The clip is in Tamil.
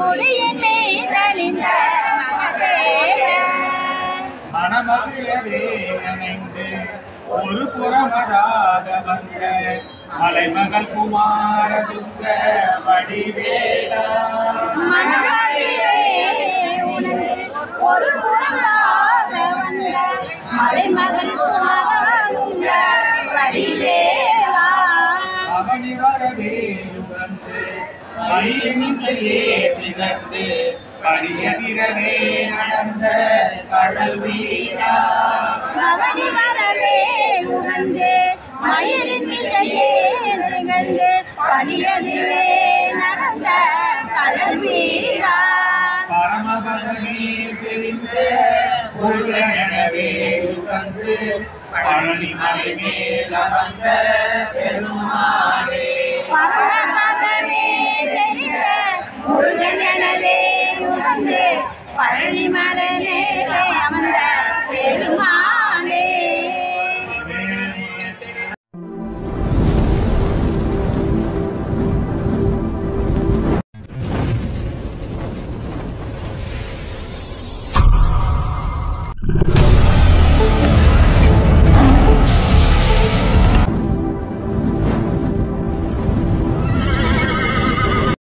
முடியின் மீதணிந்த மணமகளவே நினைந்து ஒரு புறமராக வந்த மலைமகள் குமாரதுங்க வடிவேலா ஒரு புறமராக வந்த மலைமகள் குமாரதுங்க வடிவேலா அவனி வரவே உணர்ந்து மயிலிசையே திகழ்ந்து படியதிரவே நடந்த கடல் வீரா அவனி வரவே உணர்ந்து மயிலின் இசையே திகழ்ந்து படியதிரவே நடந்த கடல் வீரா பரமபதமே தெரிந்த முருகனவே உகந்து பழனி மலை மேல வந்த பெருமாளே பரமபதமே தெரிந்த முருகனவே உகந்து பழனி மலை மேலே அமர்ந்த